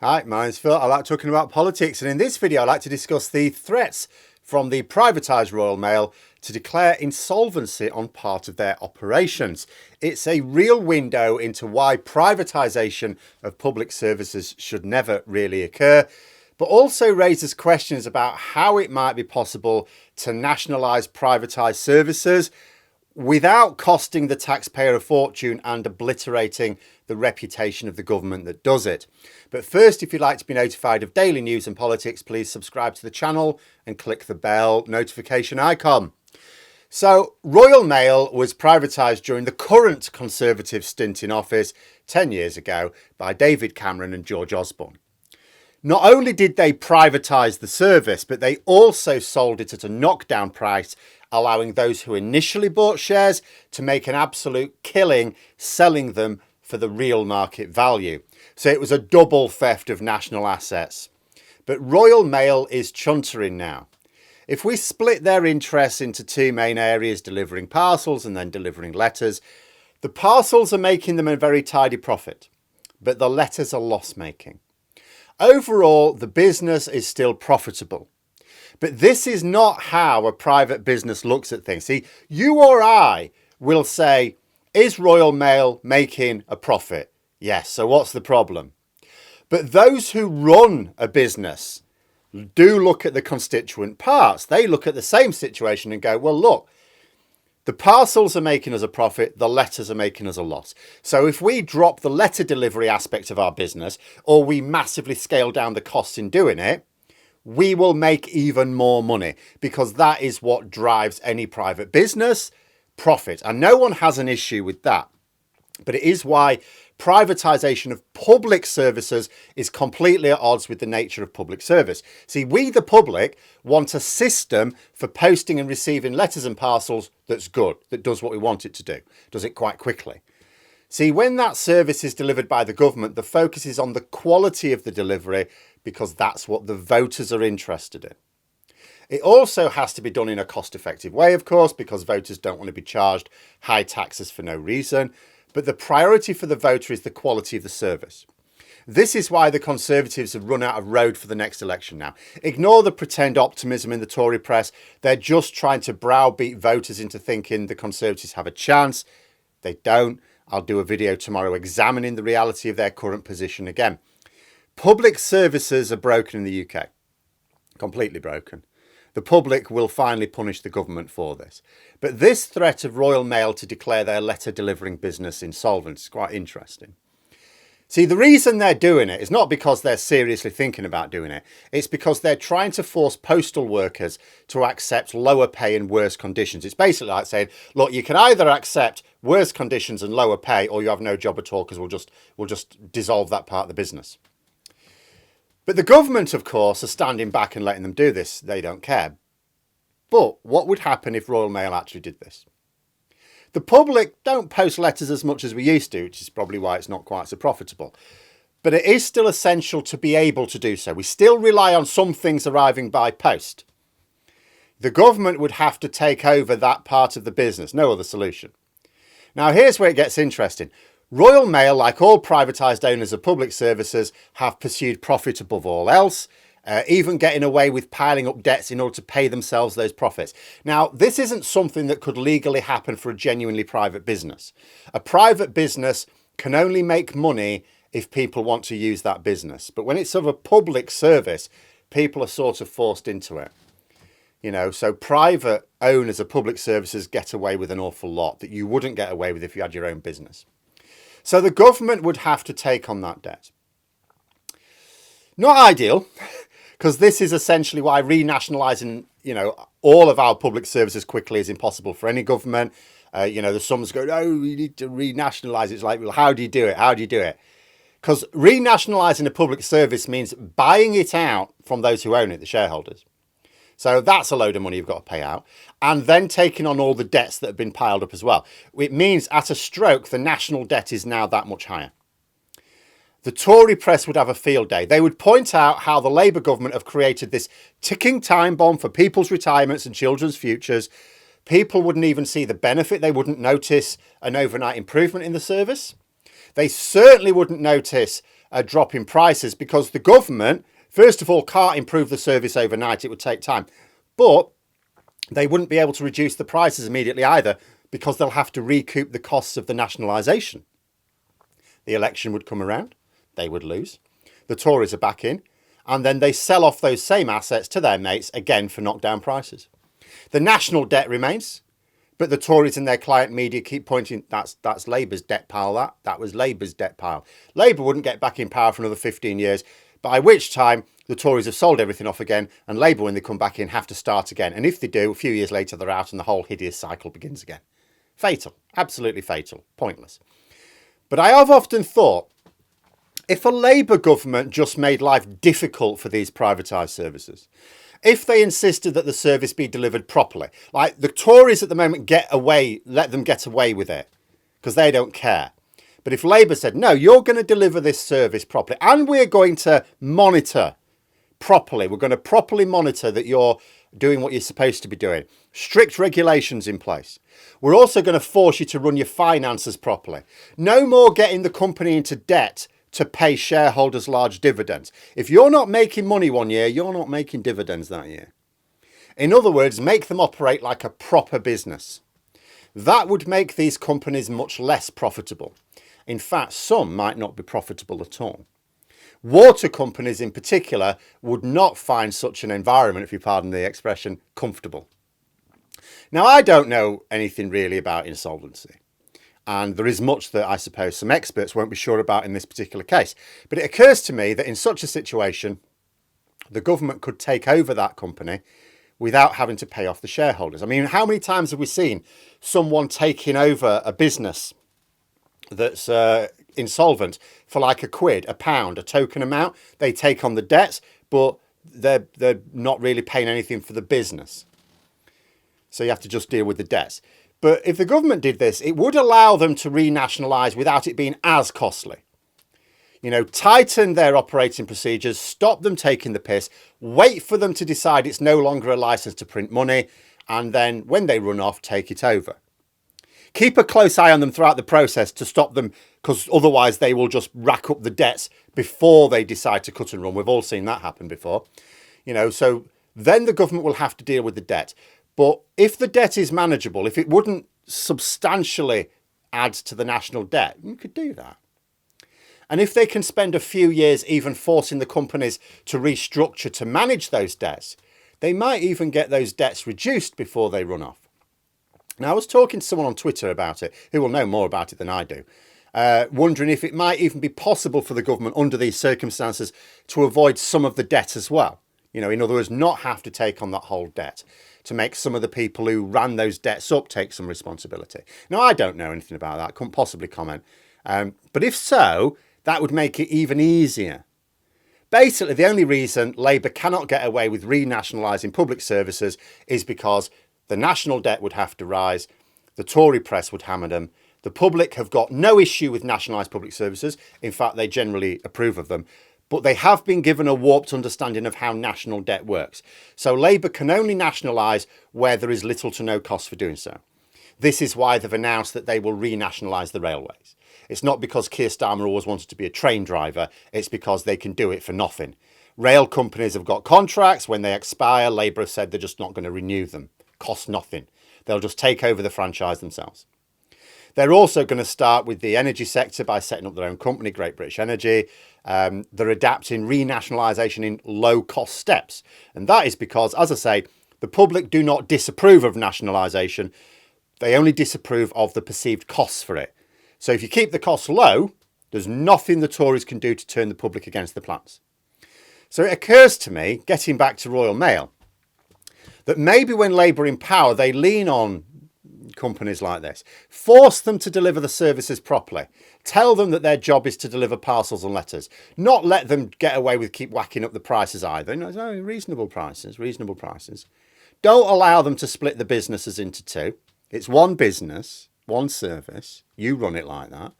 Hi, my name's Phil. I like talking about politics, and in this video I like to discuss the threats from the privatised Royal Mail to declare insolvency on part of their operations. It's a real window into why privatisation of public services should never really occur, but also raises questions about how it might be possible to nationalise privatised services without costing the taxpayer a fortune and obliterating the reputation of the government that does it. But first, if you'd like to be notified of daily news and politics, please subscribe to the channel and click the bell notification icon. So, Royal Mail was privatised during the current Conservative stint in office 10 years ago by David Cameron and George Osborne. Not only did they privatise the service, but they also sold it at a knockdown price, allowing those who initially bought shares to make an absolute killing selling them for the real market value. So it was a double theft of national assets. But Royal Mail is chuntering now. If we split their interests into two main areas, delivering parcels and then delivering letters, the parcels are making them a very tidy profit, but the letters are loss-making. Overall, the business is still profitable. But this is not how a private business looks at things. See, you or I will say, is Royal Mail making a profit? Yes, so what's the problem? But those who run a business do look at the constituent parts. They look at the same situation and go, well, look, the parcels are making us a profit, the letters are making us a loss. So if we drop the letter delivery aspect of our business, or we massively scale down the costs in doing it, we will make even more money, because that is what drives any private business: profit. And no one has an issue with that. But it is why privatisation of public services is completely at odds with the nature of public service. See, we, the public, want a system for posting and receiving letters and parcels that's good, that does what we want it to do, does it quite quickly. See, when that service is delivered by the government, the focus is on the quality of the delivery, because that's what the voters are interested in. It also has to be done in a cost-effective way, of course, because voters don't want to be charged high taxes for no reason. But the priority for the voter is the quality of the service. This is why the Conservatives have run out of road for the next election now. Ignore the pretend optimism in the Tory press. They're just trying to browbeat voters into thinking the Conservatives have a chance. They don't. I'll do a video tomorrow examining the reality of their current position again. Public services are broken in the UK. Completely broken. The public will finally punish the government for this. But this threat of Royal Mail to declare their letter delivering business insolvent is quite interesting. See, the reason they're doing it is not because they're seriously thinking about doing it. It's because they're trying to force postal workers to accept lower pay and worse conditions. It's basically like saying, look, you can either accept worse conditions and lower pay, or you have no job at all, because we'll just dissolve that part of the business. But the government, of course, are standing back and letting them do this. They don't care. But what would happen if Royal Mail actually did this? The public don't post letters as much as we used to, which is probably why it's not quite so profitable. But it is still essential to be able to do so. We still rely on some things arriving by post. The government would have to take over that part of the business. No other solution. Now, here's where it gets interesting. Royal Mail, like all privatised owners of public services, have pursued profit above all else, even getting away with piling up debts in order to pay themselves those profits. Now, this isn't something that could legally happen for a genuinely private business. A private business can only make money if people want to use that business. But when it's of a public service, people are sort of forced into it. You know, so private owners of public services get away with an awful lot that you wouldn't get away with if you had your own business. So the government would have to take on that debt. Not ideal, because this is essentially why re-nationalising, all of our public services quickly is impossible for any government. The sums go, oh, we need to re-nationalise. It's like, well, how do you do it? How do you do it? Because re-nationalising a public service means buying it out from those who own it, the shareholders. So that's a load of money you've got to pay out. And then taking on all the debts that have been piled up as well. It means at a stroke, the national debt is now that much higher. The Tory press would have a field day. They would point out how the Labour government have created this ticking time bomb for people's retirements and children's futures. People wouldn't even see the benefit. They wouldn't notice an overnight improvement in the service. They certainly wouldn't notice a drop in prices because the government, first of all, can't improve the service overnight. It would take time. But they wouldn't be able to reduce the prices immediately either because they'll have to recoup the costs of the nationalisation. The election would come around. They would lose. The Tories are back in. And then they sell off those same assets to their mates again for knockdown prices. The national debt remains. But the Tories and their client media keep pointing, that's Labour's debt pile, that was Labour's debt pile. Labour wouldn't get back in power for another 15 years, by which time the Tories have sold everything off again, and Labour, when they come back in, have to start again. And if they do, a few years later, they're out and the whole hideous cycle begins again. Fatal. Absolutely fatal. Pointless. But I have often thought, if a Labour government just made life difficult for these privatised services, if they insisted that the service be delivered properly, like the Tories at the moment let them get away with it because they don't care. But if Labour said, no, you're going to deliver this service properly and we're going to monitor properly, we're going to properly monitor that you're doing what you're supposed to be doing. Strict regulations in place. We're also going to force you to run your finances properly. No more getting the company into debt to pay shareholders large dividends. If you're not making money one year, you're not making dividends that year. In other words, make them operate like a proper business. That would make these companies much less profitable. In fact, some might not be profitable at all. Water companies in particular would not find such an environment, if you pardon the expression, comfortable. Now, I don't know anything really about insolvency. And there is much that I suppose some experts won't be sure about in this particular case. But it occurs to me that in such a situation, the government could take over that company without having to pay off the shareholders. I mean, how many times have we seen someone taking over a business that's insolvent for like £1, £1, a token amount? They take on the debts, but they're not really paying anything for the business. So you have to just deal with the debts. But if the government did this, it would allow them to re-nationalise without it being as costly. You know, tighten their operating procedures, stop them taking the piss, wait for them to decide it's no longer a licence to print money, and then when they run off, take it over. Keep a close eye on them throughout the process to stop them, because otherwise they will just rack up the debts before they decide to cut and run. We've all seen that happen before. You know, so then the government will have to deal with the debt. But if the debt is manageable, if it wouldn't substantially add to the national debt, you could do that. And if they can spend a few years even forcing the companies to restructure to manage those debts, they might even get those debts reduced before they run off. Now, I was talking to someone on Twitter about it, who will know more about it than I do, wondering if it might even be possible for the government under these circumstances to avoid some of the debt as well. You know, in other words, not have to take on that whole debt, to make some of the people who ran those debts up take some responsibility. Now, I don't know anything about that, couldn't possibly comment. But if so, that would make it even easier. Basically, the only reason Labour cannot get away with re-nationalising public services is because the national debt would have to rise, the Tory press would hammer them, the public have got no issue with nationalised public services. In fact, they generally approve of them. But they have been given a warped understanding of how national debt works. So Labour can only nationalise where there is little to no cost for doing so. This is why they've announced that they will re-nationalise the railways. It's not because Keir Starmer always wanted to be a train driver, it's because they can do it for nothing. Rail companies have got contracts. When they expire, Labour have said they're just not going to renew them. Cost nothing. They'll just take over the franchise themselves. They're also going to start with the energy sector by setting up their own company, Great British Energy. They're adapting re-nationalisation in low-cost steps. And that is because, as I say, the public do not disapprove of nationalisation. They only disapprove of the perceived costs for it. So if you keep the costs low, there's nothing the Tories can do to turn the public against the plans. So it occurs to me, getting back to Royal Mail, that maybe when Labour in power, they lean on companies like this, force them to deliver the services properly, tell them that their job is to deliver parcels and letters, not let them get away with keep whacking up the prices either. No, reasonable prices. Don't allow them to split the businesses into two. It's one business, one service. You run it like that.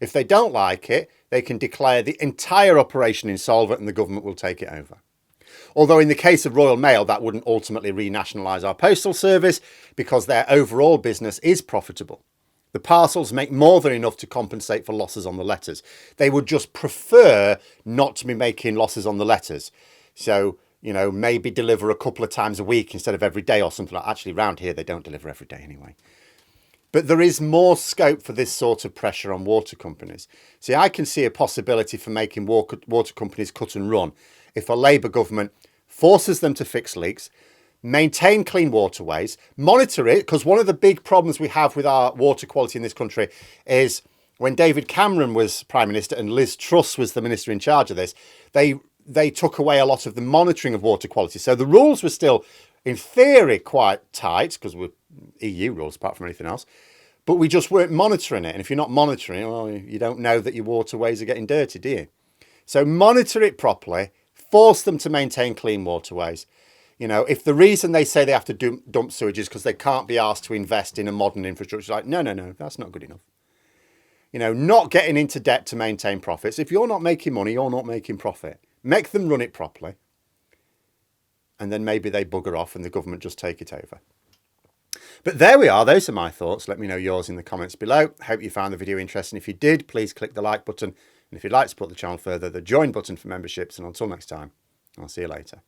If they don't like it, they can declare the entire operation insolvent and the government will take it over. Although in the case of Royal Mail, that wouldn't ultimately re-nationalise our postal service because their overall business is profitable. The parcels make more than enough to compensate for losses on the letters. They would just prefer not to be making losses on the letters. So, you know, maybe deliver a couple of times a week instead of every day or something like that. Actually, around here, they don't deliver every day anyway. But there is more scope for this sort of pressure on water companies. See, I can see a possibility for making water companies cut and run if a Labour government forces them to fix leaks, maintain clean waterways, monitor it, because one of the big problems we have with our water quality in this country is when David Cameron was Prime Minister and Liz Truss was the Minister in charge of this, they took away a lot of the monitoring of water quality. So the rules were still, in theory, quite tight, because we're EU rules apart from anything else, but we just weren't monitoring it. And if you're not monitoring it, well, you don't know that your waterways are getting dirty, do you? So monitor it properly, force them to maintain clean waterways. You know, if the reason they say they have to dump sewage is because they can't be asked to invest in a modern infrastructure, like, no, that's not good enough. You know, not getting into debt to maintain profits. If you're not making money, you're not making profit. Make them run it properly. And then maybe they bugger off and the government just take it over. But there we are. Those are my thoughts. Let me know yours in the comments below. Hope you found the video interesting. If you did, please click the like button. And if you'd like to support the channel further, the join button for memberships. And until next time, I'll see you later.